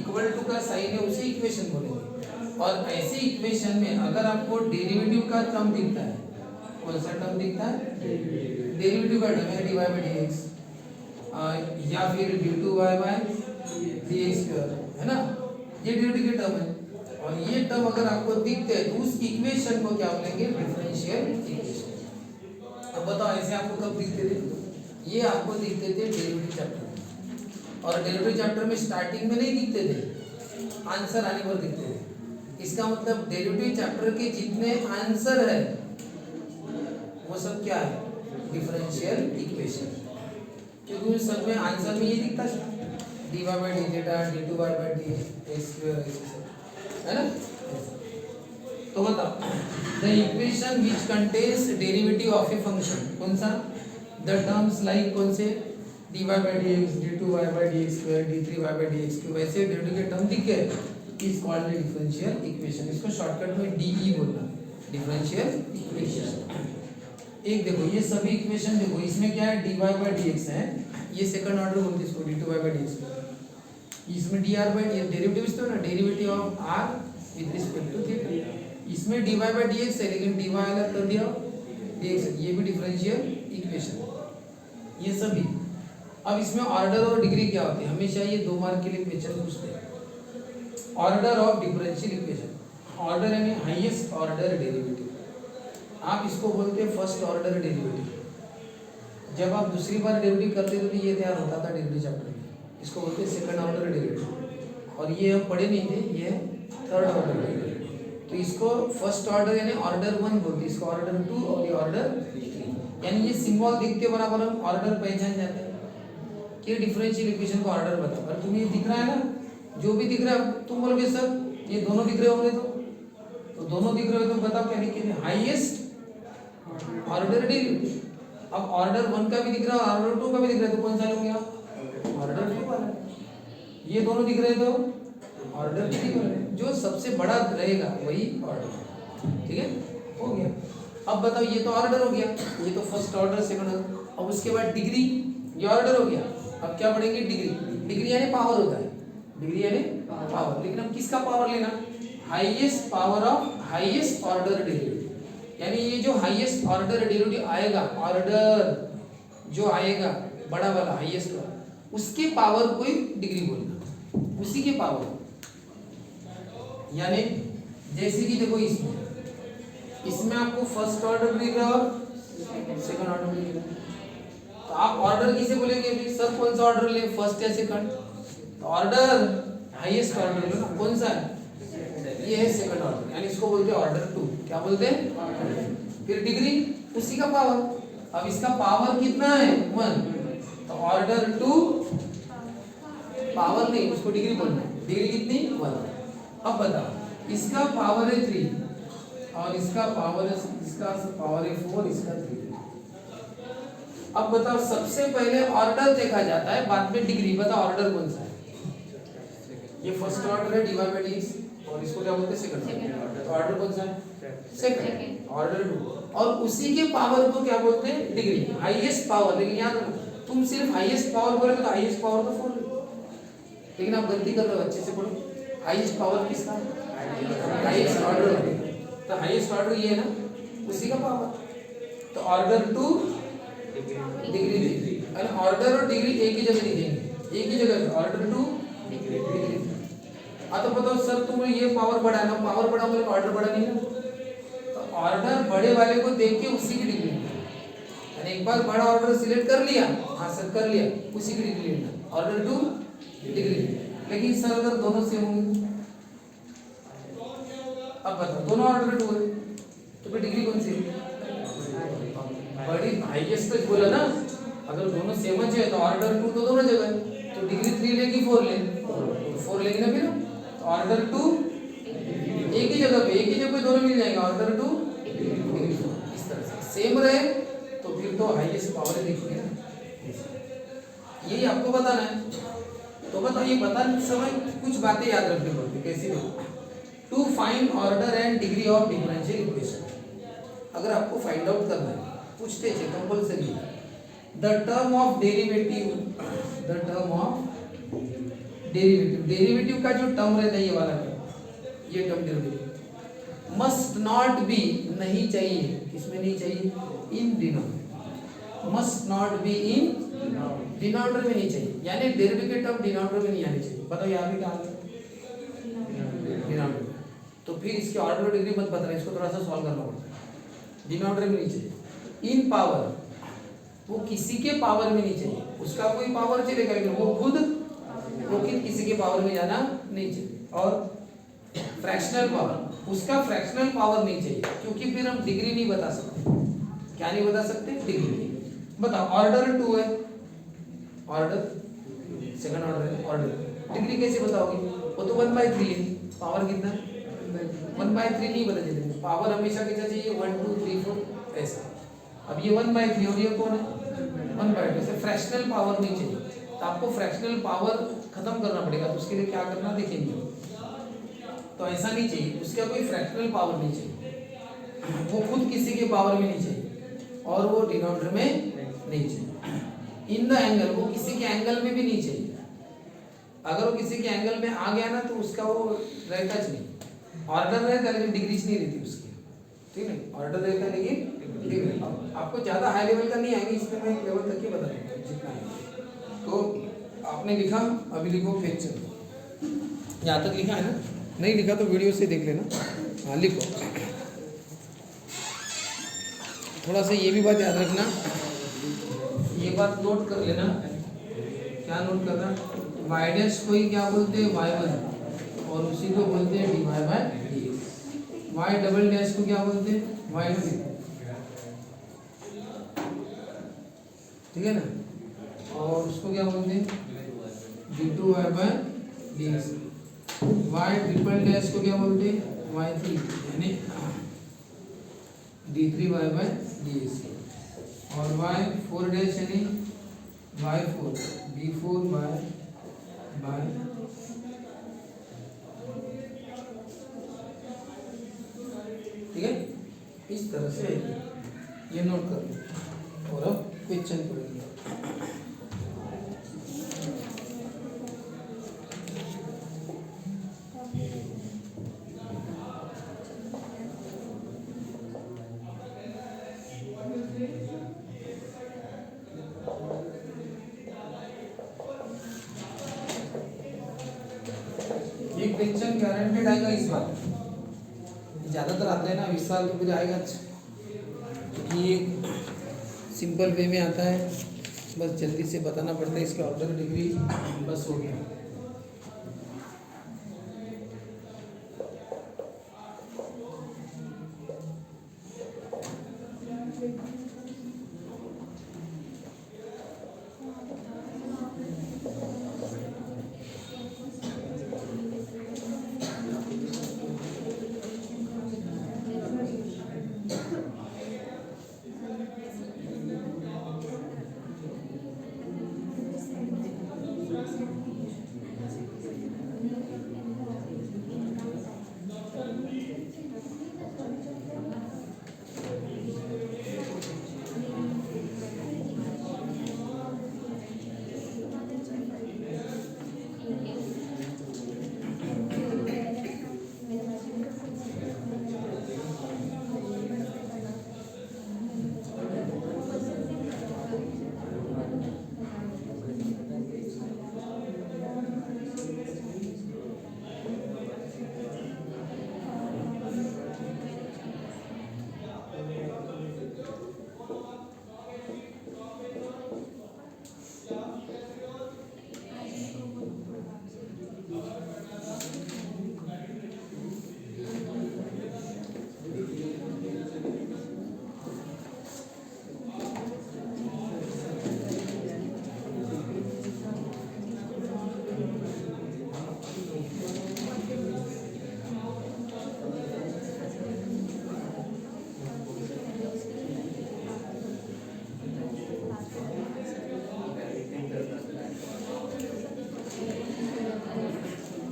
Equal to का sign है उसे इक्वेशन बोलेंगे। और ऐसे इक्वेशन में अगर आपको डेरिवेटिव का टर्म दिखता है, कौन सा टर्म दिखता है? डेरिवेटिव का टर्म है dy बाई dx या फिर d2y बाई dx स्क्वायर, है ना, ये डेरिवेटिव के टर्म है। और ये टर्म अगर आपको दिखते हैं तो उस इक्वेशन को क्या बोलेंगे? Differential equation. अब बताओ ऐसे आपको कब दिखते थे? ये आपको दिखते थे डेरिवेटिव चैप्टर में, और डेरिवेटिव चैप्टर में स्टार्टिंग में नहीं दिखते थे, आंसर आने पर दिखते थे। इसका मतलब डेरिवेटिव चैप्टर के जितने आंसर है वो सब क्या है? Differential equation. क्योंकि उन सब में आंसर में ये दिखता है dy by D theta d2y by dx square, है ना। तो बताओ the equation which contains derivative of a function, कौन सा? द टर्म्स लाइक कौन से? dy by dx d2y by dx square d3y by dx cube, वैसे डेरिवेटिव के टर्म दिख गए, इज कॉल्ड डिफरेंशियल इक्वेशन। इसको शॉर्टकट में डीई बोलना, डिफरेंशियल इक्वेशन। एक देखो ये सभी इक्वेशन देखो, इसमें क्या है? dy बाई dx है, ये सेकंड ऑर्डर बोलते हैं इसको, d2y बाई dx। इसमें dr बाई dx डेरिवेटिव इसको ना, derivative of r with respect to theta. इसमें dy बाई dx है लेकिन dy अलग कर दिया dx, ये भी डिफरेंशियल इक्वेशन, ये सभी। अब इसमें ऑर्डर और डिग्री क्या होती है? हमेशा ये 2 मार्क के लिए क्वेश्चन पूछते हैं। Order of differential equation, order यानी हाईएस्ट ऑर्डर डेरिवेटिव, आप इसको बोलते हैं फर्स्ट ऑर्डर डेरिवेटिव। जब आप दूसरी बार डेरिवेटिव करते थे तो ये तैयार होता था डेरिवेटिव चैप्टर में, इसको बोलते हैं सेकंड ऑर्डर डेरिवेटिव। और ये हम पढ़े नहीं थे, ये थर्ड ऑर्डर डेरिवेटिव। तो इसको फर्स्ट ऑर्डर यानी ऑर्डर 1 बोलते हैं, इसको ऑर्डर 2 और ये ऑर्डर 3। यानी ये सिंबल दिखते बराबर हम ऑर्डर पहचान जाते हैं कि डिफरेंशियल इक्वेशन का ऑर्डर बताओ। और तुम्हें दिख रहा है ना, जो भी दिख रहा है तुम बोलोगे सर ये दोनों दिख रहे होंगे, तो दोनों दिख रहे हो तो बताओ क्या लिखेंगे? Highest order derivative. अब ऑर्डर 1 का भी दिख रहा है, ऑर्डर 2 का भी दिख रहा है, तो कौन सा लोगे आप? ऑर्डर 2 वाला। ये दोनों दिख रहे हैं तो ऑर्डर 3 वाला, जो सबसे बड़ा रहेगा वही ऑर्डर, ठीक है, हो गया। अब बताओ ये तो ऑर्डर हो गया, ये तो फर्स्ट ऑर्डर सेकंड ऑर्डर। अब उसके बाद डिग्री, ये ऑर्डर हो गया। अब क्या पढ़ेंगे? डिग्री। डिग्री यानी पावर होता है, डिग्री यानी पावर। लेकिन अब किसका पावर लेना? Highest power of highest order derivative. यानी ये जो हाईएस्ट ऑर्डर डेरिवेटिव आएगा, ऑर्डर जो आएगा बड़ा वाला हाईएस्ट वाला, उसके पावर को ही डिग्री बोलना, उसी के पावर। यानी जैसे कि देखो इसमें आपको फर्स्ट ऑर्डर दिख रहा है, सेकंड ऑर्डर दिख रहा है, तो आप ऑर्डर किसे बोलेंगे? अभी सर कौन सा ऑर्डर ले, फर्स्ट या सेकंड? तो ऑर्डर हाईएस्ट ऑर्डर लो ना, कौन सा है? ये है सेकंड ऑर्डर, यानी इसको बोलते हैं ऑर्डर 2। क्या बोलते हैं? फिर डिग्री उसी का पावर। अब इसका पावर कितना है? 1, तो ऑर्डर 2 पावर नहीं, उसको डिग्री बोलना है। डिग्री कितनी? 1। अब बताओ इसका पावर है 3 और इसका पावर है 4, इसका 3। अब बताओ सबसे पहले ऑर्डर देखा जाता है, बाद में डिग्री। बताओ ऑर्डर कौन सा है? ये फर्स्ट ऑर्डर है dy बाई dx, और इसको क्या बोलते हैं? Second order. तो ऑर्डर कौन सा है? Second, order 2। और उसी के पावर को क्या बोलते हैं? Degree, highest power. लेकिन याद रखो तुम सिर्फ हाईएस्ट पावर बोलोगे तो हाईएस्ट पावर तो 4, लेकिन आप गलती कर रहे हो, अच्छे से बोलो। हाईएस्ट पावर किसका? Highest order. तो हाईएस्ट ऑर्डर ये है ना, उसी का पावर। तो ऑर्डर 2 डिग्री, और ऑर्डर और डिग्री एक ही जगह लिखेंगे, एक ही जगह। Order 2 degree. तो बताओ सर तुम्हें ये पावर बढ़ा ना, पावर बढ़ा बोले ऑर्डर बढ़ा नहीं ना, तो ऑर्डर बड़े वाले को देख के उसी की डिग्री लेना। एक बार बड़ा ऑर्डर सिलेक्ट कर लिया, हाँ सर कर लिया, उसी की डिग्री लेना, ऑर्डर 2 डिग्री। लेकिन सर अगर दोनों सेम होंगे, अब बताओ दोनों ऑर्डर 2 है तो फिर डिग्री कौन सी है? बड़ी हाईएस्ट तो बोला ना, अगर दोनों सेम है तो ऑर्डर 2 तो दोनों जगह है, तो डिग्री 3 लेगी 4 ले, तो 4 लेगी ना। फिर ऑर्डर 2 एक ही जगह पे दोनों मिल जाएंगे, ऑर्डर 2 डिग्री 4। इस तरह से सेम रहे तो फिर तो हाईएस्ट पावर देखिए ना, यही आपको बताना है। तो बताओ ये बताने समय कुछ बातें याद रखनी पड़ती, कैसी देखो? To find order and degree of differential equation. अगर आपको फाइंड आउट करना है, पूछते थे compulsory, the term of derivative का जो टर्म रहता है ये वाला टर्म, ये term derivative must not be, नहीं चाहिए, किसमें नहीं चाहिए, in denominator, must not be in denominator में नहीं चाहिए, यानी डेरिवेटिव के टर्म डिनोमिनेटर में नहीं आने चाहिए। बताओ यहाँ भी कहाँ डिनोमिनेटर, तो फिर इसके ऑर्डर डिग्री मत बताना, इसको थोड़ा सा सॉल्व करना पड़ता है। डिनोमिनेटर में नहीं चाहिए, इन पावर, वो किसी के पावर में नहीं चाहिए, उसका कोई पावर चलेगा लेकिन वो खुद किसी के पावर में जाना नहीं चाहिए। और फ्रैक्शनल पावर, उसका फ्रैक्शनल पावर नहीं चाहिए, क्योंकि फिर हम डिग्री नहीं बता सकते। क्या नहीं बता सकते, डिग्री। बताओ ऑर्डर 2 है, ऑर्डर सेकंड ऑर्डर है, ऑर्डर डिग्री कैसे बताओगे, वो तो 1/3 है, पावर कितना 1/3 नहीं पता चलेगा, पावर हमेशा कितना चाहिए 1 2 3 4 ऐसा। अब ये 1/3 और ये कौन है 1/2, से फ्रैक्शनल पावर नहीं चाहिए, तो आपको फ्रैक्शनल पावर खत्म करना पड़ेगा, तो उसके लिए क्या करना देखेंगे। तो ऐसा नहीं चाहिए, उसका कोई फ्रैक्शनल पावर नहीं चाहिए, वो खुद किसी के पावर में नहीं चाहिए, और वो डिनोमिनेटर में नहीं चाहिए। इन द एंगल, वो किसी के एंगल में भी नहीं चाहिए, अगर वो किसी के एंगल में आ गया ना तो उसका वो रहता ज नहीं, ऑर्डर रहता लेकिन डिग्रीज नहीं रहती उसकी, ठीक है, ऑर्डर रहता लेकिन डिग्री। आपको ज़्यादा हाई लेवल का नहीं आएंगे, इसमें मैं एक लेवल तक ही बता दूँगा जितना है। तो आपने लिखा, अभी लिखो फ्रैक्चर, यहाँ तक लिखा है ना, नहीं लिखा तो वीडियो से देख लेना। हाँ लिखो, थोड़ा सा ये भी बात याद रखना, ये बात नोट कर लेना। क्या नोट करना, वाई डैश को ही क्या बोलते हैं y1, और उसी को बोलते हैं dy/dx। वाई डबल डैश को क्या बोलते हैं y2, ठीक है ना, और उसको क्या बोलते हैं d2y/dx। वाई ट्रिपल डैश को क्या बोलते हैं y3, यानी d3y/dx, और y4 डैश यानी y4 d4y/, ठीक है, इस तरह से ये नोट कर लो, और अब क्वेश्चन पढ़ेंगे। ये क्वेश्चन गारंटेड आएगा इस बार, ज़्यादातर आता है ना, इस साल तो फिर आएगा, क्योंकि सिंपल वे में आता है, बस जल्दी से बताना पड़ता है, इसके ऑर्डर डिग्री बस हो गया।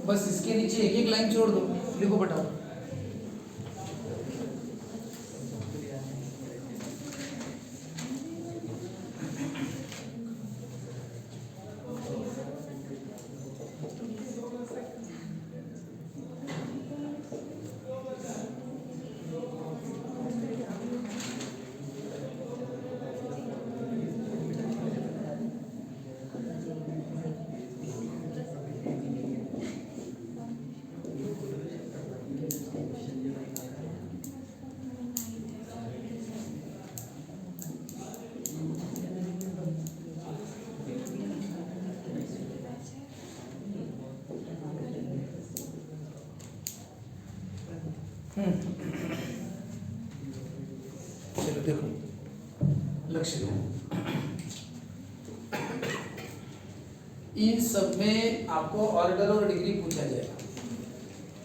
बस इसके नीचे एक एक लाइन छोड़ दो, लिखो बताओ। चलो देखो, लक्ष्य दो। इन सब में आपको ऑर्डर और डिग्री पूछा जाएगा।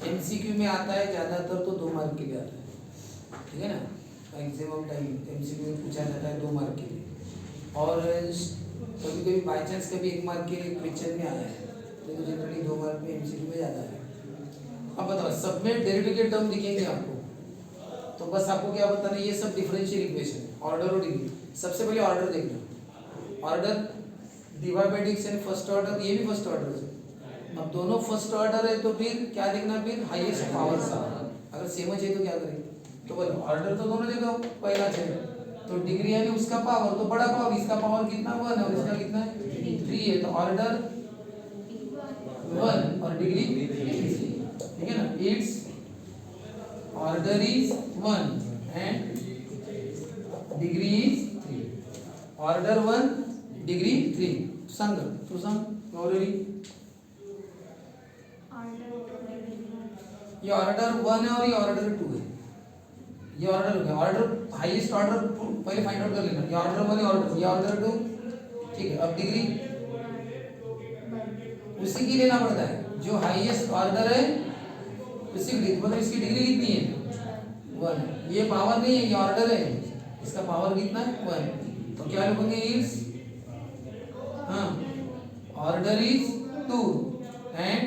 एमसीक्यू में आता है ज़्यादातर तो 2 मार्क के लिए आता है, ठीक है ना। मैक्सिमम टाइम एमसीक्यू में पूछा जाता है 2 मार्क के लिए, और कभी कभी बाई चांस कभी 1 मार्क के लिए क्वेश्चन में आया है, तो जनरली 2 मार्क में एमसीक्यू में ज़्यादा है। अब बताओ, सब में डेरिवेटिव के टर्म दिखेंगे आपको, तो बस आपको क्या बताना है, ये सब डिफरेंशियल इक्वेशन, ऑर्डर और डिग्री। सबसे पहले ऑर्डर देखना, order divide by Dix and first order, ये भी फर्स्ट ऑर्डर है। अब दोनों फर्स्ट ऑर्डर है तो फिर क्या देखना, फिर हाईएस्ट पावर सा। अगर सेम है तो क्या करेंगे, तो बोलो ऑर्डर तो दोनों देखो, पहला है तो डिग्री यानी उसका पावर, तो बड़ा पावर, इसका पावर कितना 1 है और इसका कितना है 3 है, तो ऑर्डर 1 और डिग्री 3, ठीक है ना। It's order is 1 and degree is 3। Order 1 degree 3। सांग तू सांग गौरवी, ये ऑर्डर 1 है और ये ऑर्डर 2 है। ये ऑर्डर हो गया, ऑर्डर हाईएस्ट ऑर्डर पहले फाइंड आउट कर लेना, ये ऑर्डर 1 है, ये ऑर्डर 2, ठीक है। अब डिग्री उसी की लेना पड़ता है, जो हाईएस्ट ऑर्डर है उसी की, मतलब इसकी डिग्री कितनी है 1। ये पावर नहीं है, ये ऑर्डर है, इसका पावर कितना है 1, तो क्या लिखेंगे, is order is 2 and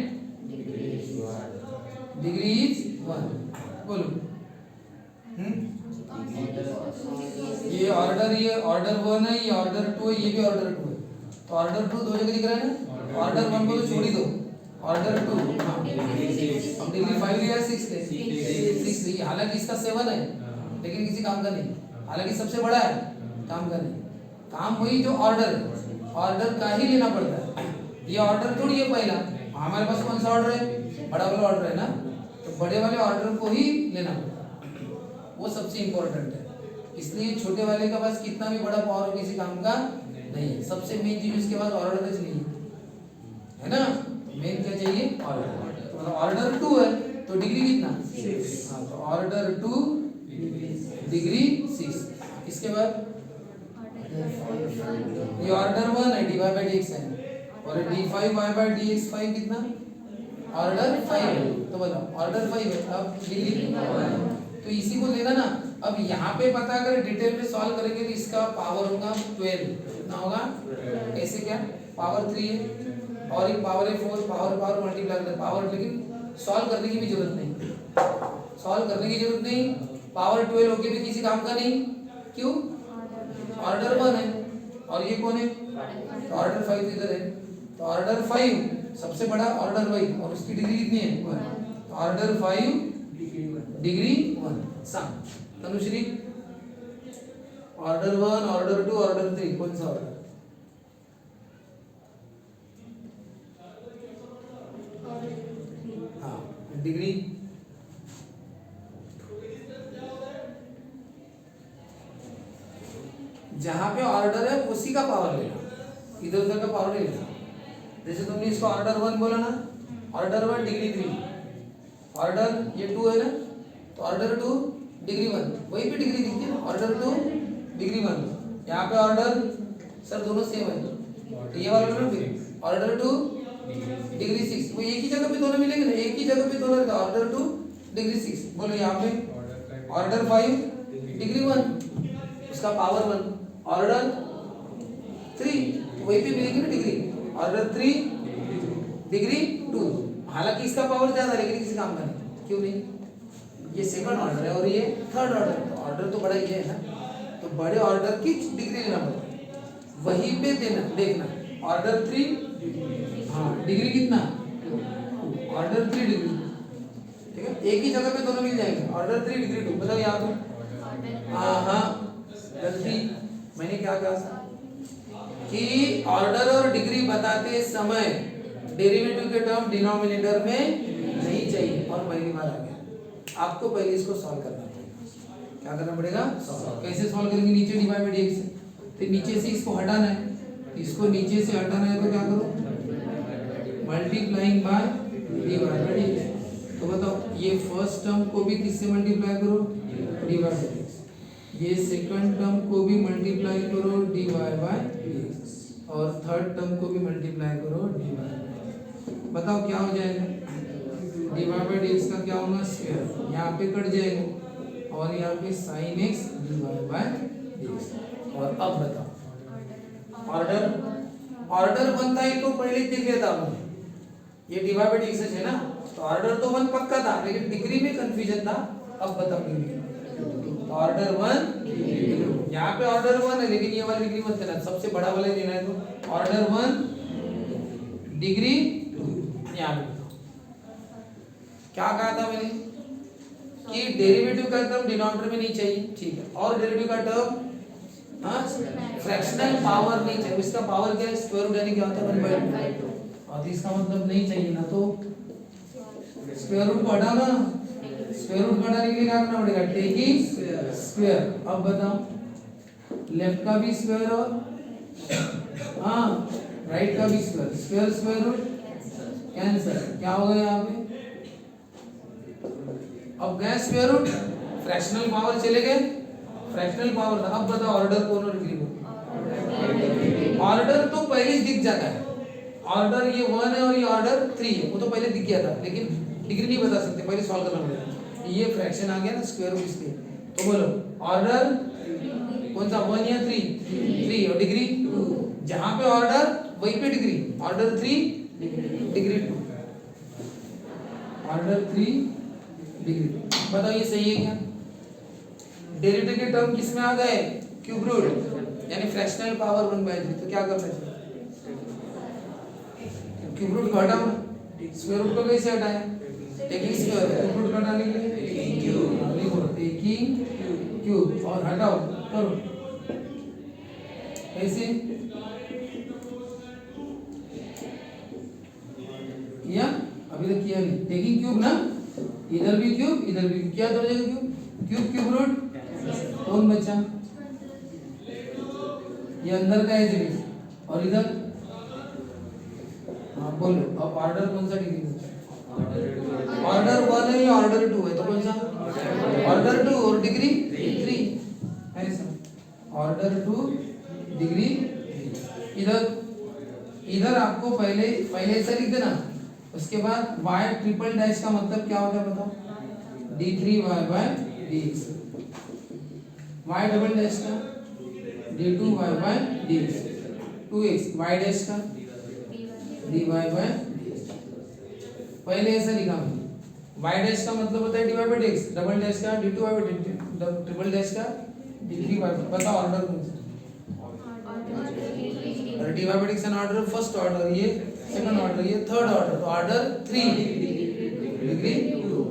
degree is 1। बोलो ये ऑर्डर 1 है, ये ऑर्डर 2 है, ये भी ऑर्डर 2 है, तो ऑर्डर 2 दो जगह दिख रहा है ना, ऑर्डर 1 को तो छोड़ ही दो, ऑर्डर 2 अब डिग्री 5 लिया 6 है, हालांकि इसका 7 है लेकिन किसी काम का नहीं, हालांकि सबसे बड़ा है काम का नहीं, काम वही जो ऑर्डर है, ऑर्डर का ही लेना पड़ता है। ये ऑर्डर थोड़ी है पहला, हमारे पास कौन सा ऑर्डर है, बड़ा वाला ऑर्डर है ना, तो बड़े वाले ऑर्डर को ही लेना पड़ता है, वो सबसे इंपॉर्टेंट है। इसलिए छोटे वाले का पास कितना भी बड़ा पावर हो किसी काम का नहीं है, सबसे मेन चीज उसके पास ऑर्डर नहीं है ना, मेन क्या चाहिए ऑर्डर, तो ऑर्डर 2 है तो डिग्री कितना 6, हाँ तो ऑर्डर 2 डिग्री 6। इसके बाद ये ऑर्डर 1 है, dy by dx है, और d5 y by dx 5 कितना ऑर्डर 5 है, तो बताओ ऑर्डर 5 है, अब डिग्री तो इसी को लेना ना। अब यहाँ पे पता अगर डिटेल में सॉल्व करेंगे तो इसका पावर होगा 12, कितना होगा ऐसे, क्या पावर 3 है और एक पावर है 4, पावर मल्टीप्लाई करते पावर, लेकिन सॉल्व करने की भी जरूरत नहीं, सॉल्व करने की जरूरत नहीं, पावर 12 होके भी किसी काम का नहीं, क्यों ऑर्डर 1 है और ये कौन है, तो ऑर्डर 5 इधर है, तो ऑर्डर 5 सबसे बड़ा ऑर्डर वही, और उसकी डिग्री कितनी है 1, तो ऑर्डर 5 डिग्री 1। सांग तनुश्री, ऑर्डर 1 ऑर्डर 2 ऑर्डर 3 कौन सा ऑर्डर, हाँ डिग्री जहां पे ऑर्डर है उसी का पावर लेना, इधर उधर का पावर नहीं लेना। जैसे तुमने इसको ऑर्डर 1 बोला ना, ऑर्डर 1 डिग्री 3, ऑर्डर ये 2 है ना, तो ऑर्डर 2 डिग्री 1, वही पे डिग्री दिखती है ना, ऑर्डर 2 डिग्री 1, यहाँ पे ऑर्डर सर दोनों सेम है, तो ये वाला ना फिर ऑर्डर 2 डिग्री 6, वो एक ही जगह पे दोनों मिलेंगे ना, एक ही जगह पे दोनों, ऑर्डर 2 डिग्री 6। बोलो यहाँ पे ऑर्डर 5 डिग्री 1, उसका पावर 1, ऑर्डर 3 वही पे मिलेगी ना डिग्री, ऑर्डर 3 डिग्री 2, हालांकि इसका पावर ज्यादा लेकिन किसी काम का नहीं, क्यों नहीं, ये सेकंड ऑर्डर है और ये थर्ड ऑर्डर, तो ऑर्डर तो बड़ा ही है ना, तो बड़े ऑर्डर की डिग्री लेना पड़ता है, वहीं पे देना देखना, ऑर्डर 3 हाँ डिग्री कितना, ऑर्डर 3 डिग्री, ठीक है, एक ही जगह पे दोनों मिल जाएंगे, ऑर्डर 3 डिग्री 2, बताओ यहाँ तो हाँ गलती मैंने क्या कहा कि ऑर्डर और डिग्री बताते समय डेरिवेटिव के टर्म डिनोमिनेटर में नहीं चाहिए, और पहली बार आ गया, आपको पहले इसको सॉल्व करना पड़ेगा। क्या करना पड़ेगा, सॉल्व। कैसे सॉल्व करेंगे, नीचे dy by dx है, तो नीचे से इसको हटाना है, इसको नीचे से हटाना है तो क्या करो, multiplying by dy by dx, तो बताओ ये फर्स्ट टर्म को भी किससे मल्टीप्लाई करो, dy बाय dx, ये सेकंड टर्म को भी मल्टीप्लाई करो dy बाय dx, और थर्ड टर्म को भी मल्टीप्लाई करो dy बाय dx। बताओ क्या हो जाएगा, dy बाय dx का क्या होगा, स्क्वायर, यहाँ पे कट जाएगा और यहाँ पे sin x dy by dx। और अब बताओ ऑर्डर बनता है तो पहले लिख लिया था हमने, ये dy बाय dx है ना, तो ऑर्डर तो 1 पक्का था लेकिन डिग्री में कंफ्यूजन था। अब बताओ डिग्री, ऑर्डर 1, यहाँ पे ऑर्डर 1 है लेकिन ये वाला डिग्री मत देना, सबसे बड़ा वाला ही देना है। तो ऑर्डर 1 डिग्री 2। यहाँ पे बताओ क्या कहा था मैंने कि डेरिवेटिव का टर्म डिनोमिनेटर में नहीं चाहिए, ठीक है, और डेरिवेटिव का टर्म फ्रैक्शनल पावर नहीं चाहिए, इसका पावर क्या है, स्क्वायर रूट, यानी क्या होता है 1/2, और इसका मतलब नहीं चाहिए ना, तो स्क्वायर रूट को हटाना, स्क्वायर रूट हटाने के लिए क्या करना पड़ेगा, टेकिंग स्क्वायर। अब बताओ लेफ्ट का भी स्क्वायर और राइट का भी square, square square root cancel, क्या होगा यहाँ पे, अब गए स्क्वायर रूट, फ्रैक्शनल पावर चले गए, फ्रैक्शनल पावर। अब बताओ ऑर्डर कौन और डिग्री कौन, ऑर्डर तो पहले ही दिख जाता है, ऑर्डर ये 1 है और ये ऑर्डर 3 है, वो तो पहले दिख गया था, लेकिन डिग्री नहीं बता सकते, पहले सॉल्व करना पड़ेगा। ये फ्रैक्शन आ गया ना स्क्वायर रूट इसके, तो बोलो ऑर्डर कौन सा, 1 या 3, और डिग्री 2, जहां पे ऑर्डर वहीं पे degree, order 3 degree 2, order 3 degree 2। बताओ ये सही है क्या, डेरिवेटिव के टर्म किस में आ गए, क्यूब रूट, यानी फ्रैक्शनल पावर 1/3, तो क्या करना चाहिए, क्यूब रूट को हटाओ, स्क्वायर रूट को कैसे हटाया, टेकिंग स्क्वायर, क्यूब रूट हटाने के लिए टेकिंग क्यूब, लिखो टेकिंग क्यूब, और हटाओ करो कैसे किया, अभी तक किया नहीं, टेकिंग क्यूब ना, इधर भी क्यूब इधर भी क्या हो जाएगा, क्यूब क्यूब क्यूब रूट कौन बचा, ये अंदर का है, और इधर हाँ बोलो, अब ऑर्डर कौन सा डिग्री है, ऑर्डर 1 है या ऑर्डर 2 है, तो कौन सा, ऑर्डर 2, और डिग्री 3 है ऐसा, ऑर्डर 2 डिग्री। इधर आपको पहले ऐसा लिख देना, उसके बाद y ट्रिपल डैश का मतलब क्या होता है बताओ, d3y by dx, y double dash का d2y by dx, 2x, y dash का dy बाय dx, पहले ऐसा लिखा हमने, y डैश का मतलब होता है dy by dx, double dash का d2y by dx, triple dash का d3y, बताओ ऑर्डर कौन सा, dy बाय dx का ऑर्डर फर्स्ट ऑर्डर, ये सेकंड ऑर्डर, ये थर्ड ऑर्डर, तो ऑर्डर 3 डिग्री 2,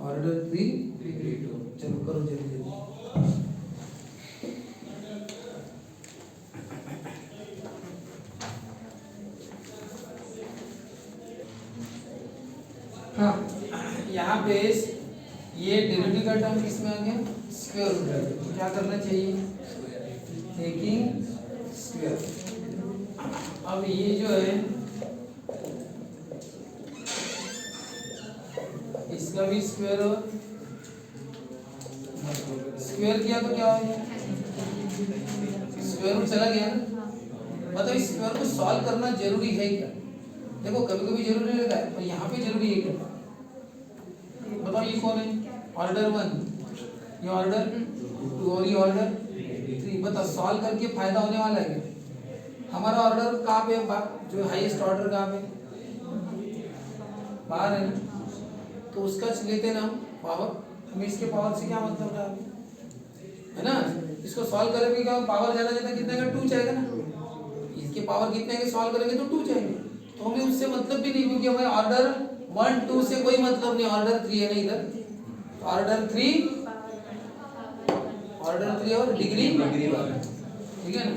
ऑर्डर 3 डिग्री 2। चलो करो जल्दी जल्दी, हाँ यहाँ पे ये डेरिवेटिव का टर्म किस में आ गया, स्क्वायर रूट, तो क्या करना चाहिए, टेकिंग स्क्वायर। अब ये जो है इसका भी स्क्वायर, और स्क्वायर किया तो क्या हो गया, स्क्वायर रूट चला गया, मतलब इस स्क्वायर को सॉल्व करना जरूरी है क्या, देखो कभी कभी जरूरी नहीं रहता है, पर यहाँ पे जरूरी है क्या, बताओ ये कौन है, ऑर्डर 1, ये ऑर्डर 2, और ये ऑर्डर 3, बताओ सॉल्व करके फायदा होने वाला है क्या, हमारा ऑर्डर कहाँ पे, जो हाईएस्ट ऑर्डर कहाँ पे, बाहर है ना, तो उसका लेते ना पावर, हमें इसके पावर से क्या मतलब है ना, इसको सॉल्व करेंगे क्या, पावर ज्यादा ज्यादा कितना का 2 जाएगा ना, इसके पावर कितने के सॉल्व करेंगे तो 2 जाएंगे, तो हमें उससे मतलब भी नहीं, क्योंकि हमें ऑर्डर 1 2 से कोई मतलब नहीं, ऑर्डर 3 है ना इधर, तो ऑर्डर 3 और डिग्री 1, ठीक है ना,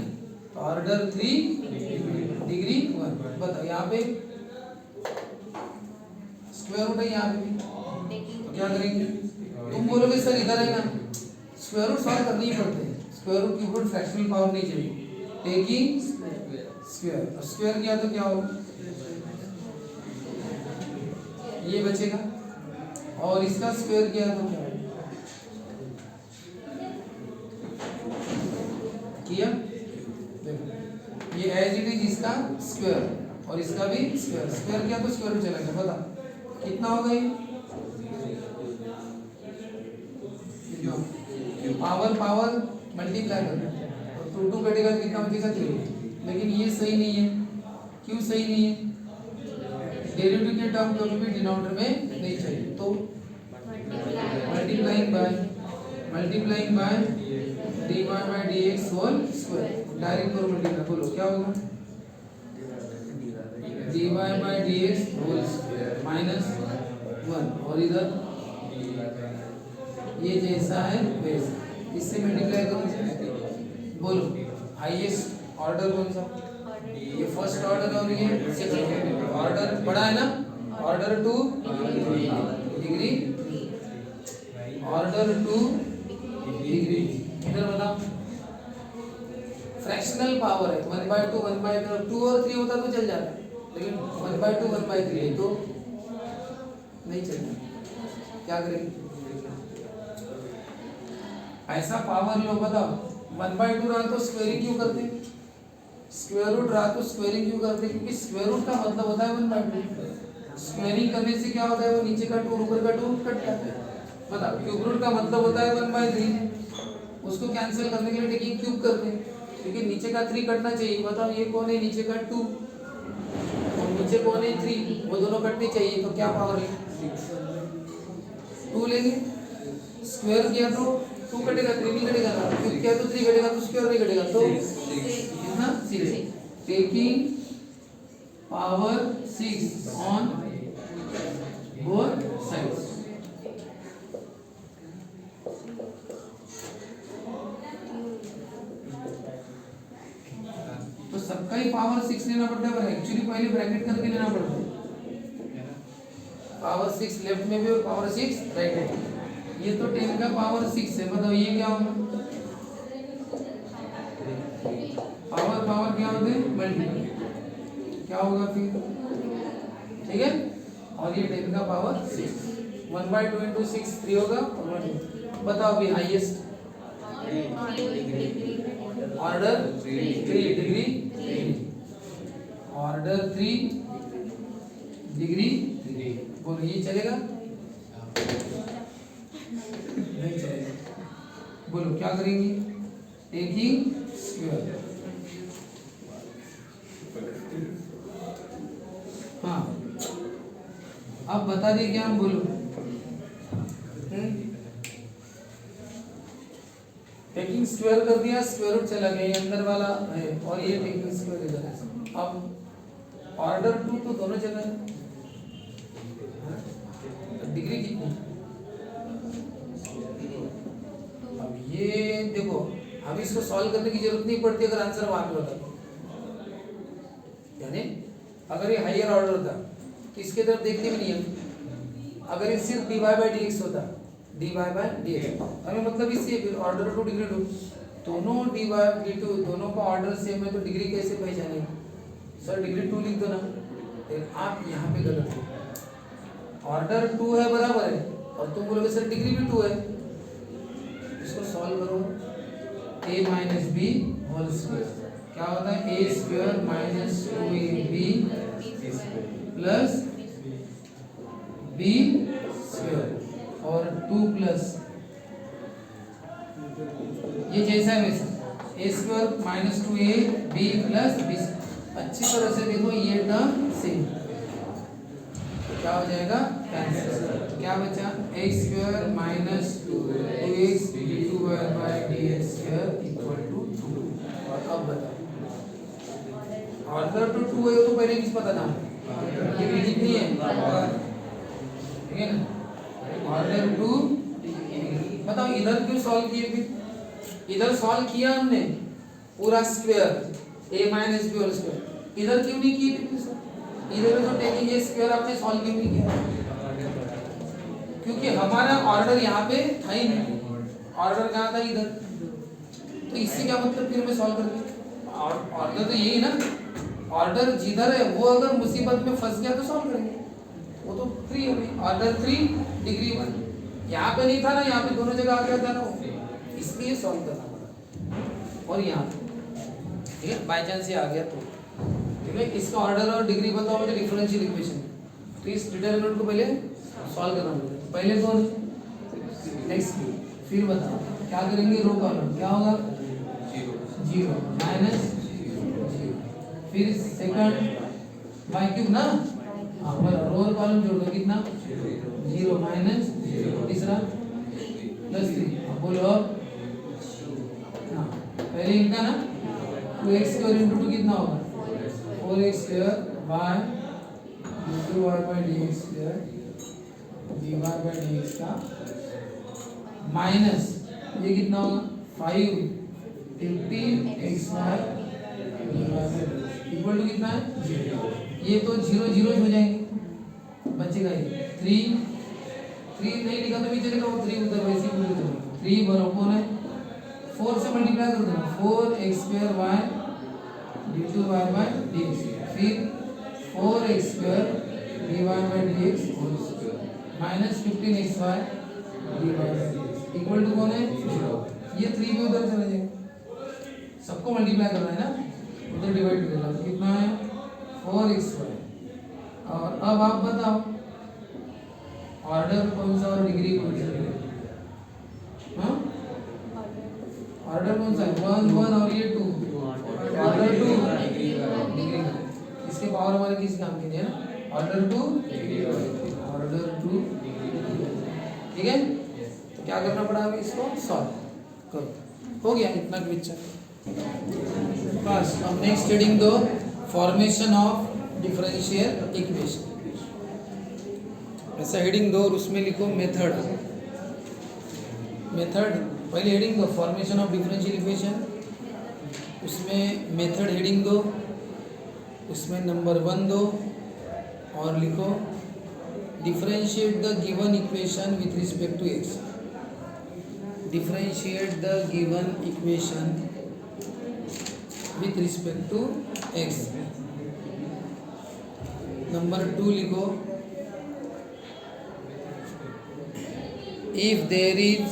तो ऑर्डर 3 डिग्री 1। बताओ यहाँ पे स्क्वायर रूट है, यहाँ पे तो क्या करेंगे, तुम बोलोगे सर इधर है ना, स्क्वायर रूट सॉल्व करनी ही पड़ते हैं, square root cube root fractional power नहीं चाहिए, टेकिंग स्क्वायर, स्क्वायर किया तो क्या होगा, ये बचेगा और इसका स्क्वायर किया तो क्या किया, देखो ये एज इट इज इसका स्क्वायर और इसका भी स्क्वायर, स्क्वायर किया तो स्क्वायर रूट चला गया। बता कितना होगा ये, पावर पावर मल्टीप्लाई करना तो 2 कटेगा तो कितना बचेगा 3। लेकिन ये सही नहीं है, क्यों सही नहीं है, डेरिवेटिव के टर्म कभी भी डिनोमिनेटर में नहीं चाहिए, तो multiplying by dy by dx whole square, direct करो मल्टीप्लाई, बोलो क्या होगा, dy by dx whole square minus 1 और इधर ये जैसा है वैसा, इससे मल्टीप्लाई करो, बोलो हाईएस्ट ऑर्डर कौन सा, ये फर्स्ट ऑर्डर और ये सेकंड ऑर्डर, बड़ा है ना, ऑर्डर 2 डिग्री, ऑर्डर 2 डिग्री। इधर बताओ फ्रैक्शनल पावर है 1/2 1/2 2 और 3 होता तो चल जाता, लेकिन 1/2 1/3 है तो नहीं चलता, क्या करेंगे, ऐसा पावर लो, बताओ 1/2 रहा तो स्क्वायरिंग क्यों करते, स्क्वायर रूट रहा तो स्क्वायरिंग क्यों करते, क्योंकि स्क्वायर रूट का मतलब होता है 1/2, स्क्वायरिंग करने से क्या होता है, वो नीचे का 2 ऊपर का 2 कट जाता है। बताओ क्यूब रूट का मतलब होता है 1/3, उसको कैंसिल करने के लिए देखिए क्यूब करते हैं, क्योंकि नीचे का 3 कटना चाहिए। बताओ ये कौन है, नीचे का 2 और नीचे कौन है 3, वो दोनों कटने चाहिए, तो क्या पावर है 2 लेंगे, स्क्वायर किया तो 2 कटेगा 3 नहीं कटेगा ना, क्यूब किया तो 3 कटेगा तो स्क्वायर नहीं कटेगा, तो कितना 6, taking power 6 on both sides. तो सबका ही पावर 6 लेना पड़ता है, पर एक्चुअली पहले ब्रैकेट करके लेना पड़ता है, पावर 6 लेफ्ट में भी और पावर 6 राइट में, ये तो 10 का पावर 6 है, बताओ ये क्या होगा, पावर पावर क्या होते हैं मल्टीपल, क्या होगा फिर, ठीक है, और ये 10 का पावर 6 1/2 into 6 3 होगा और 1, बताओ अभी highest order 3 degree, order 3 degree, बोलो ये चलेगा नहीं चलेगा, बोलो क्या करेंगे, टेकिंग स्क्वायर, हाँ अब बता दे क्या हम, बोलो टेकिंग स्क्वायर कर दिया, स्क्वायर रूट चला गया, ये अंदर वाला है और ये टेकिंग स्क्वायर इधर है। अब ऑर्डर 2 तो दोनों जगह है, डिग्री कितनी, अब ये देखो हम इसको सॉल्व करने की जरूरत नहीं पड़ती अगर आंसर वहां पे होता, यानी अगर ये हायर ऑर्डर होता तो इसके तरफ देखने भी नहीं है, अगर ये सिर्फ dy by dx होता, dy by dx हमें मतलब इससे ऑर्डर 2 डिग्री 2, दोनों dy dy2 दोनों का ऑर्डर सेम है तो डिग्री कैसे पहचानेंगे, सर डिग्री 2 लिख दो ना, आप यहाँ पे गलत हो, ऑर्डर 2 है बराबर है और तुम बोलोगे सर डिग्री भी 2 है, इसको सॉल्व करो, a minus B whole square क्या होता है, a square minus 2ab plus b square और 2 प्लस ये जैसा है वैसा, a square minus 2ab plus b, अच्छी तरह से देखो ये टर्म सेम, क्या हो जाएगा कैंसिल, क्या बचा x square minus 2x d2 by dx square equal to 2, और अब बताओ ऑर्डर तो 2 है तो पहले किस पता था, डिग्री कितनी है, ठीक है ना, ऑर्डर 2 बताओ इधर क्यों सॉल्व किए, फिर इधर सॉल्व किया हमने पूरा square a minus B whole square, इधर क्यों नहीं किए, इधर तो टेकिंग ए स्क्वायर आपने सॉल्व क्यों नहीं किया, क्योंकि हमारा ऑर्डर यहाँ पे था ही नहीं, ऑर्डर कहाँ था इधर, तो इससे क्या मतलब फिर मैं सॉल्व कर दिया, ऑर्डर तो यही ना, ऑर्डर जिधर है वो अगर मुसीबत में फंस गया तो सॉल्व करेंगे, वो तो 3 है, ऑर्डर 3 डिग्री 1। यहाँ पे नहीं था ना, यहाँ पे दोनों जगह आ गया था ना, इसलिए सॉल्व करना पड़ा। और यहाँ ठीक है, बाई चांस ये आ गया तो ठीक है। इसका ऑर्डर और डिग्री बताओ मुझे डिफरेंशियल इक्वेशन। तो इस डिटरमिनेंट को पहले सॉल्व करना पड़ेगा। पहले कौन, नेक्स्ट की, फिर बताओ क्या करेंगे, रो कॉलम क्या होगा 0 माइनस 0, फिर सेकंड बाई क्यूब ना, हाँ बराबर, रो और कॉलम जोड़ दो कितना 0 माइनस 0, तीसरा प्लस 3। अब बोलो हाँ पहले इनका ना 2x स्क्वायर इंटू 2 कितना होगा 4x square by 2y by dx square dy by dx का माइनस ये कितना होगा 5 15x by dy by dx equal to कितना है 0। ये तो 0 0 हो जाएंगे, बचेगा ये 3 नहीं लिखा तो भी चलेगा, वो 3 उधर वैसे ही पूरे चलेगा। 3 बराबर है 4 से मल्टीप्लाई कर देना 4x square by d2 y by dx, फिर 4x square dy by dx whole square minus 15x by dy by dx equal to कौन है 0। ये 3 भी उधर चला जाएगा, सबको मल्टीप्लाई करना है ना, उधर डिवाइड करेगा तो कितना है 4x स्क्वायर। और अब आप बताओ ऑर्डर कौन सा और डिग्री कौन सा है, हाँ ऑर्डर कौन सा है 1 1 और ये 2, ऑर्डर 2 डिग्री, इसके पावर हमारे किस काम के लिए ना, ऑर्डर 2 ठीक है। तो क्या करना पड़ा अभी, इसको सॉल्व करो, हो गया इतना क्वेश्चन बस। अब नेक्स्ट हेडिंग दो फॉर्मेशन ऑफ डिफरेंशियल इक्वेशन, ऐसा हेडिंग दो और उसमें लिखो मेथड। पहले हेडिंग दो फॉर्मेशन ऑफ डिफरेंशियल इक्वेशन, उसमें मेथड हेडिंग दो, उसमें नंबर 1 दो और लिखो differentiate the given equation with respect to x। Differentiate the given equation with respect to x। Number 2 लिखो if there is,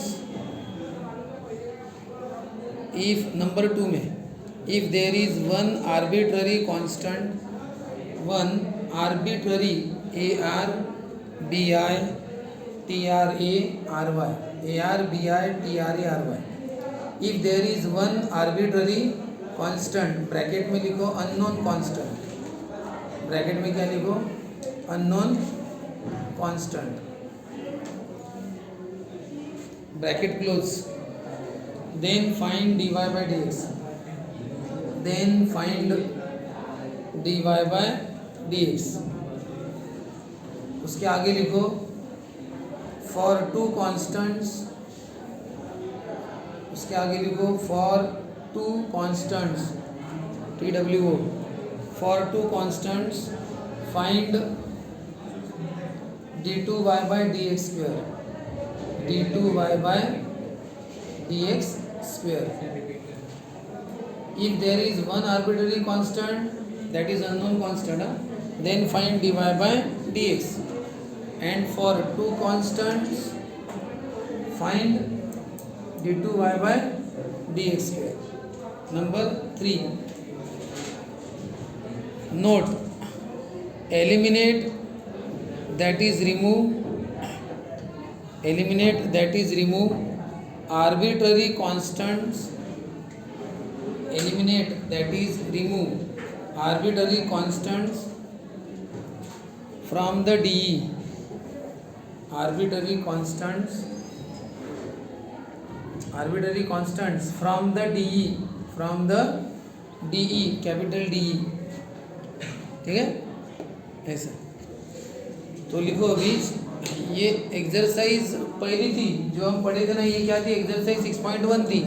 if number 2 में if there is one arbitrary constant, one arbitrary AR BI TRA RY, AR BI TRA RY, if there is one arbitrary constant, bracket में लिखो unknown constant, bracket में क्या लिखो unknown constant, bracket close, then find dy by dx, then find dy by dx। उसके आगे लिखो for 2 constants, उसके आगे लिखो for 2 constants TWO, for 2 constants find d2y by dx square, d2y by dx square। If there is one arbitrary constant, that is unknown constant, then find dy by dx, and for 2 constants find d2y by dx square। Number 3, note eliminate that is remove arbitrary constants, eliminate that is remove arbitrary constants from the DE, arbitrary constants from the DE, from the DE, capital DE, ठीक है ऐसा। तो लिखो अभी ये exercise पहली थी जो हम पढ़े थे ना, ये क्या थी एक्सरसाइज 6.1 थी।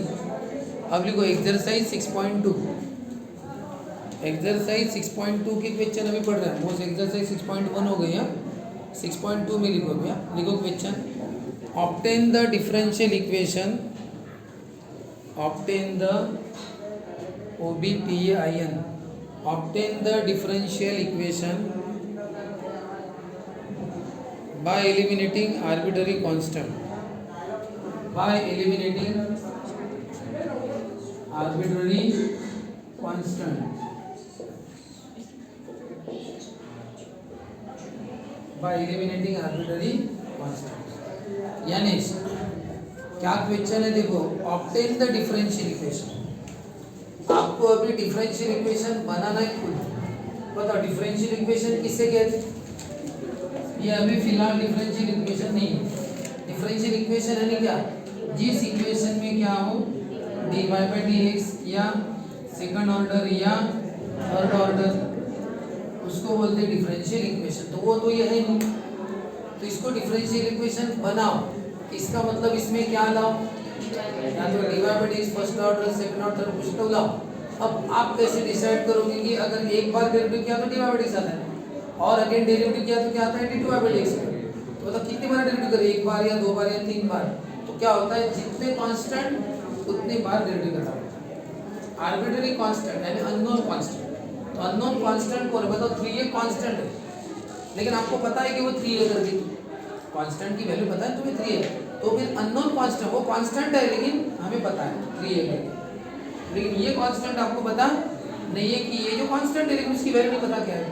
अब लिखो एक्सरसाइज 6.2, एक्सरसाइज 6.2 के क्वेश्चन अभी पढ़ रहे हैं, वो एक्सरसाइज 6.1 हो गई है। 6.2 में लिखो भैया, लिखो question obtain the differential equation, obtain the OBTAIN, obtain the differential equation by eliminating arbitrary constant. By eliminating arbitrary constant. By eliminating arbitrary constant. यानी क्या क्वेश्चन है देखो, ऑब्टेन द डिफरेंशियल इक्वेशन। आपको अभी डिफरेंशियल इक्वेशन बनाना है खुद। बताओ differential equation किससे कहते हैं? ये अभी फिलहाल डिफरेंशियल इक्वेशन नहीं है। डिफरेंशियल इक्वेशन है क्या, जिस इक्वेशन में क्या हो dy by dx या सेकंड ऑर्डर या थर्ड ऑर्डर, उसको बोलते हैं डिफरेंशियल इक्वेशन। तो वो तो ये है नहीं, तो इसको डिफरेंशियल इक्वेशन बनाओ। इसका मतलब इसमें क्या लाओ, या तो dy by dx first order second order कुछ तो लाओ। अब आप कैसे डिसाइड करोगे कि अगर एक बार डेरिवेटिव किया तो dy by dx आता है और अगेन डेरिवेटिव किया तो क्या आता है dy by dx। तो मतलब कितनी बार डेरिवेटिव करें, एक बार या दो बार या तीन बार, तो क्या होता है जितने कांस्टेंट उतनी बार डेरिवेटिव करना पड़ता है। आर्बिट्ररी कांस्टेंट यानी अननोन कांस्टेंट, तो अननोन कांस्टेंट को बताओ 3 एक कांस्टेंट है, लेकिन आपको पता है कि वो 3 है करके, कांस्टेंट की वैल्यू पता है तुम्हें 3 है, तो फिर अननोन कांस्टेंट वो कांस्टेंट है लेकिन हमें पता है 3 है करके, लेकिन ये कांस्टेंट आपको पता नहीं है कि ये जो कांस्टेंट है लेकिन उसकी वैल्यू नहीं पता क्या है,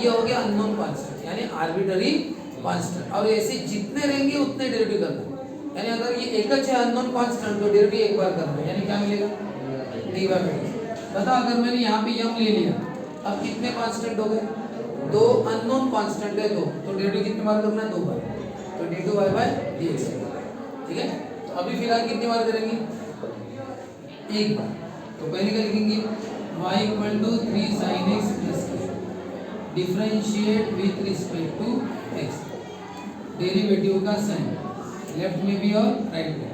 ये हो गया अननोन कांस्टेंट यानी आर्बिट्ररी कांस्टेंट। और ऐसे जितने रहेंगे उतने डेरिवेटिव करना, यानी अगर ये एक है अननोन कांस्टेंट तो डेरिवेटिव एक बार करना, यानी क्या मिलेगा dy by dx। बता अगर मैंने यहाँ पे m ले लिया, अब कितने कांस्टेंट हो गए, 2 अननोन कांस्टेंट है 2, तो डेरिवेटिव कितनी बार करना है 2 बार, तो dy by dx। ठीक है, तो अभी फिलहाल कितनी बार करेंगे, एक बार। तो पहले क्या लिखेंगे, y equal to 3 sin x plus differentiate with respect to x, derivative का साइन लेफ्ट में भी और राइट में।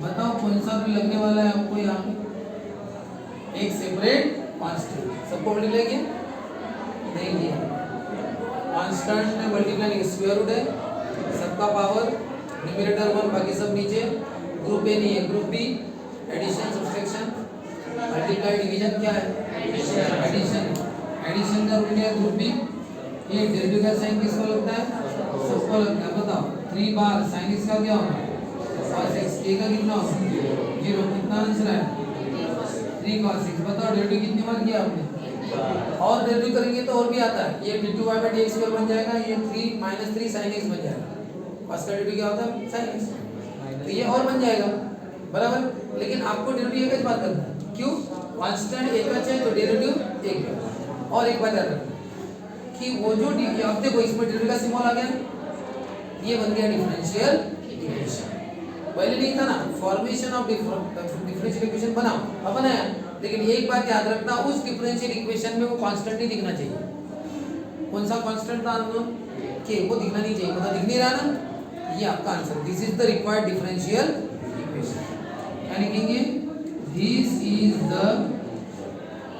बताओ कौन सा रूल लगने वाला है आपको यहाँ पे, एक सेपरेट कांस्टेंट, सबको मल्टीप्लाई किया नहीं किया, कांस्टेंट में मल्टीप्लाई नहीं, स्क्वायर रूट है, सबका पावर न्यूमरेटर 1 बाकी सब नीचे, ग्रुप ए नहीं है group B, addition subtraction multiply division क्या है एडिशन, एडिशन का रूल है ग्रुप बी। ये डेरिवेटिव का साइन किसको लगता है, सबको लगता है। बताओ 3 बार sin x का क्या होगा cos x, a का कितना होगा 0, कितना आंसर है 3 cos x। बताओ डेरिवेटिव कितनी बार किया आपने, और डेरिवेटिव करेंगे तो और भी आता है, ये dy by dx स्क्वायर बन जाएगा, ये 3 - 3 sin x बन जाएगा, cos का डेरिवेटिव क्या होता है sin x, तो ये और बन जाएगा बराबर। लेकिन आपको डेरिवेटिव एक बार करना है, क्यों, कांस्टेंट एक है तो डेरिवेटिव एक है। और एक बात याद रखना कि वो जो अब देखो इसमें डेरिवेटिव का सिंबल आ गया, ये बन गया डिफरेंशियल इक्वेशन। पहले नहीं था ना, फॉर्मेशन ऑफ डिफरेंशियल इक्वेशन बना, अब बनाया, लेकिन एक बात याद रखना उस डिफरेंशियल इक्वेशन में वो कांस्टेंट नहीं दिखना चाहिए। कौन सा कांस्टेंट था अननोन के, वो दिखना नहीं चाहिए, पता दिख नहीं रहा ना, ये आपका answer, this is the required differential equation. क्या लिखेंगे, दिस इज द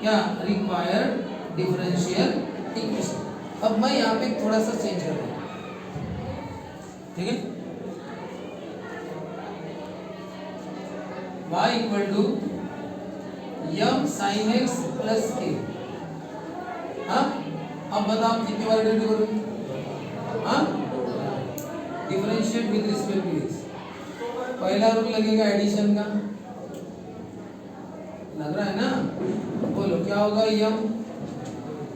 क्या रिक्वायर्ड डिफरेंशियल इक्वेशन। अब मैं यहाँ पे थोड़ा सा चेंज कर रहा हूँ, ठीक है, y equal to m sin x plus k। हाँ, अब बताओ कितनी बार डेरिवेटिव करोगे, हाँ differentiate with respect to x। पहला रूल लगेगा एडिशन का, लग रहा है ना, बोलो क्या होगा, m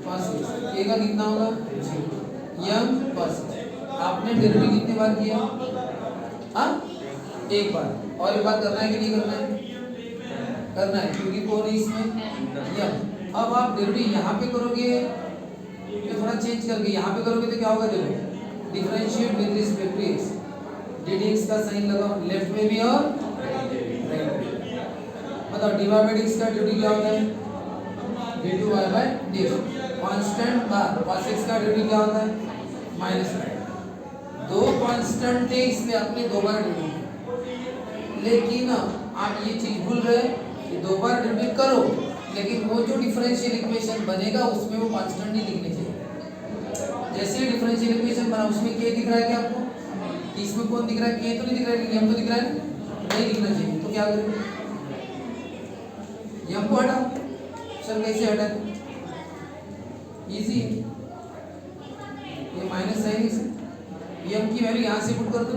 cos x, k का कितना होगा m cos x। आपने डेरिवेटिव कितनी बार किया, हाँ एक बार, और एक बार करना है कि नहीं करना है, करना है क्योंकि कौन है इसमें यम। अब आप डेरिवेटिव यहाँ पे करोगे तो थोड़ा चेंज करके यहाँ पे करोगे तो क्या होगा, देखो differentiate with respect to x, dx का साइन लगाओ लेफ्ट में भी और राइट में। बताओ dy by dx का डेरिवेटिव क्या होता है dy by dx, constant bar cos x का डेरिवेटिव क्या होता है माइनस, दो कांस्टेंट थे इसलिए आपने 2 बार डेरिवेटिव, लेकिन आप ये चीज भूल गए कि 2 बार डेरिवेटिव करो, लेकिन वो जो डिफरेंशियल इक्वेशन बनेगा उसमें वो कांस्टेंट नहीं दिखने चाहिए। जैसे ही डिफरेंशियल इक्वेशन बना उसमें k दिख रहा है क्या आपको, इसमें कौन दिख रहा है, k तो नहीं दिख रहा है, m तो दिख रहा है, नहीं दिखना चाहिए, तो क्या करें, m को हटाओ। सर कैसे हटा, इजी, ये माइनस साइन x, m की वैल्यू यहाँ से पुट कर दो,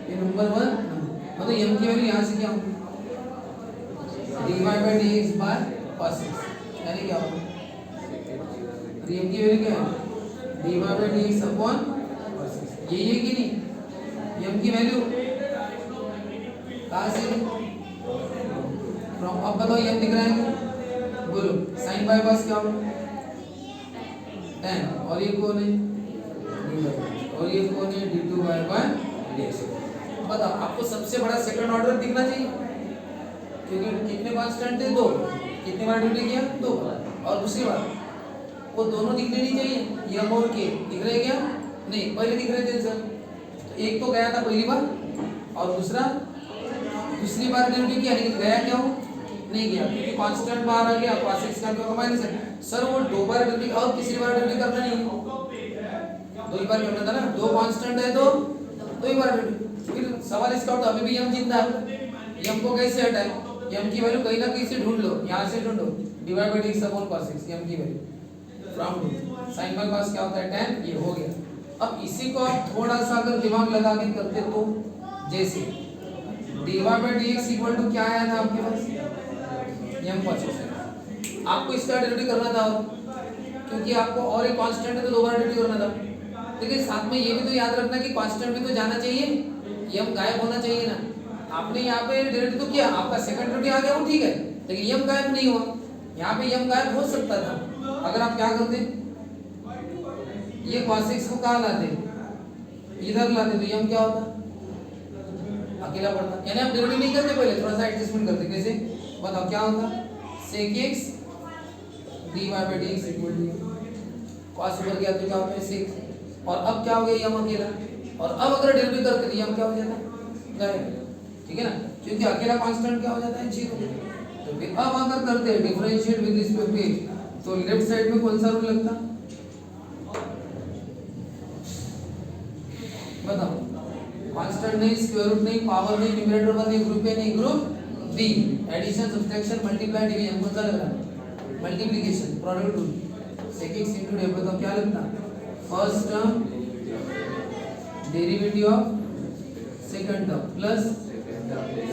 ये नंबर 1 मतलब m की वैल्यू यहाँ से क्या होगी dy by dx by cos x, यानी क्या होगा m की वैल्यू क्या है dy by dx upon cos x, यही है कि नहीं। m की वैल्यू कहाँ से फ्रॉम, अब बताओ m दिख रहा है बोलो sin बाय cos क्या होगा tan, और ये कौन है और ये कौन है d2 by dx। बताओ आपको सबसे बड़ा सेकंड ऑर्डर दिखना चाहिए क्योंकि कितने कांस्टेंट थे 2, कितने बार ड्यूटी किया 2, और दूसरी बात वो दोनों दिखने नहीं चाहिए m और k दिख रहे क्या नहीं, पहले दिख रहे थे सर, तो एक तो गया था पहली बार और दूसरी बार ड्यूटी किया लेकिन गया क्या हो नहीं गया क्योंकि कांस्टेंट बाहर आ गया, cos x का क्या कमाई नहीं सर वो 2 बार ड्यूटी और तीसरी बार ड्यूटी करना नहीं, 2 ही बार करना था ना, 2 कांस्टेंट है तो 2 ही बार ड्यूटी। फिर सवाल इसका उठा अभी भी m जिंदा है, m को कैसे हटाए, m की वैल्यू कहीं ना कहीं से ढूंढ लो, यहाँ से ढूंढो divide by dx upon cos x, m की value from sin by cos क्या होता है tan, ये हो गया। अब इसी को आप थोड़ा सा अगर दिमाग लगा के करते तो जैसे dy by dx equal to क्या आया था आपके पास m cos x, आपको इसका डेरिवेटिव करना था क्योंकि आपको और एक कांस्टेंट है तो 2 बार डेरिवेटिव करना था, लेकिन साथ में ये भी तो याद रखना कि कांस्टेंट भी तो जाना चाहिए, m गायब होना चाहिए ना। आपने यहाँ पे डेरिवेटिव तो किया, आपका सेकंड डेरिवेटिव आ गया वो ठीक है, लेकिन m गायब नहीं हुआ, यहाँ पे m गायब हो सकता था। अगर आप क्या करते ये cos x को कहाँ लाते इधर लाते तो m क्या होता अकेला पड़ता, यानी आप डेरिवेटिव नहीं करते पहले थोड़ा सा एडजस्टमेंट करते, कैसे बताओ क्या होता sec x dy by dx equal to cos ऊपर गया तो क्या होता है sec, और अब क्या हो गया m अकेला, और अब अगर डेरिवेटिव करते तो m क्या हो जाता गायब, ठीक है ना, क्योंकि अकेला कांस्टेंट क्या हो जाता है 0। तो फिर अब अगर करते हैं डिफरेंशिएट विद रिस्पेक्ट टू तो लेफ्ट साइड में कौन सा रूल लगता बताओ, कांस्टेंट नहीं, स्क्वायर रूट नहीं, पावर नहीं, न्यूमरेटर 1 नहीं, ग्रुप ए नहीं, group B, addition subtraction multiply division कौन सा लग रहा है multiplication product rule, sec x into d बताओ क्या लगता first term derivative of second term plus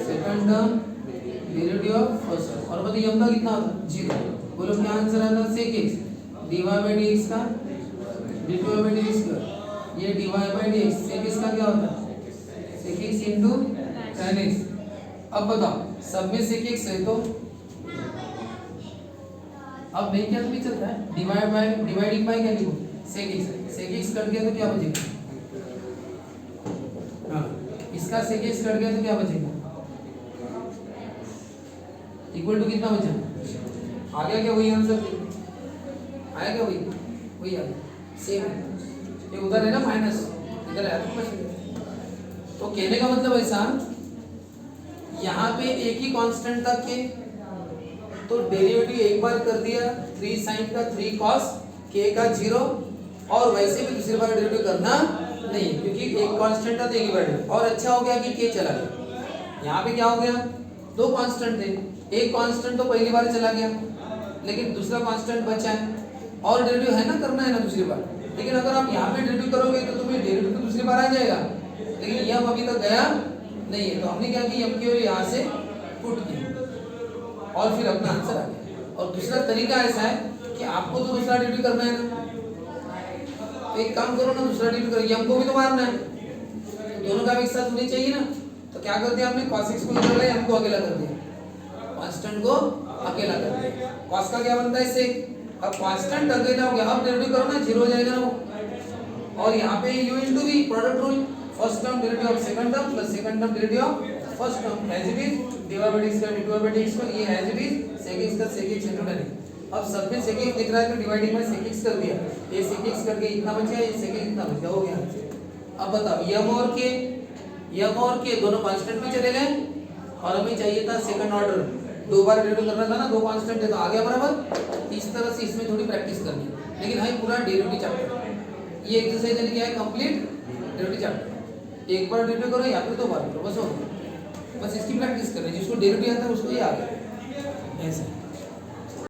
second term derivative of first term, और बताइए m का कितना होता 0, बोलो क्या आंसर आता sec x dy by dx का d2 by dx का, ये dy by dx sec x का क्या होता sec x into tan x। अब बताओ सब में sec x है तो अब नहीं क्या भी चलता है डिवाइडिंग बाय क्या लिखो sec x कट गया तो क्या बचेगा, हाँ इसका sec x कट गया तो क्या बचेगा इक्वल टू कितना बचा आ गया क्या वही आंसर आया क्या वही आ गया सेम, ये उधर है ना माइनस इधर है तो कहने का मतलब ऐसा यहाँ पे एक ही कांस्टेंट था के, तो डेरिवेटिव एक बार कर दिया 3 sin का 3 cos k का 0, और वैसे भी दूसरी बार डेरिवेटिव करना नहीं क्योंकि एक कांस्टेंट था तो एक ही बार, और अच्छा हो गया कि k चला गया। यहाँ पे क्या हो गया 2 कांस्टेंट थे, एक कांस्टेंट तो पहली बार चला गया लेकिन दूसरा कांस्टेंट बचा है और डेरिवेटिव है ना करना है ना दूसरी बार, लेकिन अगर आप यहाँ पे डेरिवेटिव करोगे तो तुम्हें डेरिवेटिव तो दूसरी बार आ जाएगा, लेकिन यह अभी तक गया नहीं है, तो हमने क्या किया m की वैल्यू यहाँ से पुट की और फिर अपना आंसर आ गया। और दूसरा तरीका ऐसा है कि आपको तो दूसरा डेरिवेटिव करना है ना, तो एक काम करो ना दूसरा डेरिवेटिव करो, m को भी तो मारना है, तो दोनों का भी एक साथ होनी चाहिए ना, तो क्या कर दिया हमने cos x को निकाल लिया, m को अकेला कर दिया, कांस्टेंट को अकेला कर दिया, cos का क्या बनता है sec, अब कांस्टेंट अकेला हो गया, अब डेरिवेटिव करो ना 0 हो जाएगा ना वो, और यहाँ पे u into v product rule, first term derivative of second term plus second term derivative of first term as it is dy by dx का d2 by dx पर ये as it is sec x का sec x into tan x। अब सब में sec x दिख रहा है तो डिवाइडिंग में sec x कर दिया, ये sec x करके इतना बचा, ये sec x इतना बचा, हो गया। अब बताओ m और k दोनों कांस्टेंट में चले गए और हमें चाहिए था सेकंड ऑर्डर, 2 बार डेरिवेटिव करना था ना, 2 कांस्टेंट है तो आ गया बराबर। इस तरह से इसमें थोड़ी प्रैक्टिस करनी है, लेकिन है पूरा डेरिवेटिव चैप्टर, ये एक्सरसाइज यानी क्या है कंप्लीट डेरिवेटिव चैप्टर, एक बार डेरिवेटिव करो या फिर 2 बार करो बस हो गया, बस इसकी प्रैक्टिस करनी है, जिसको डेरिवेटिव आता है उसको ये आ गया ऐसा।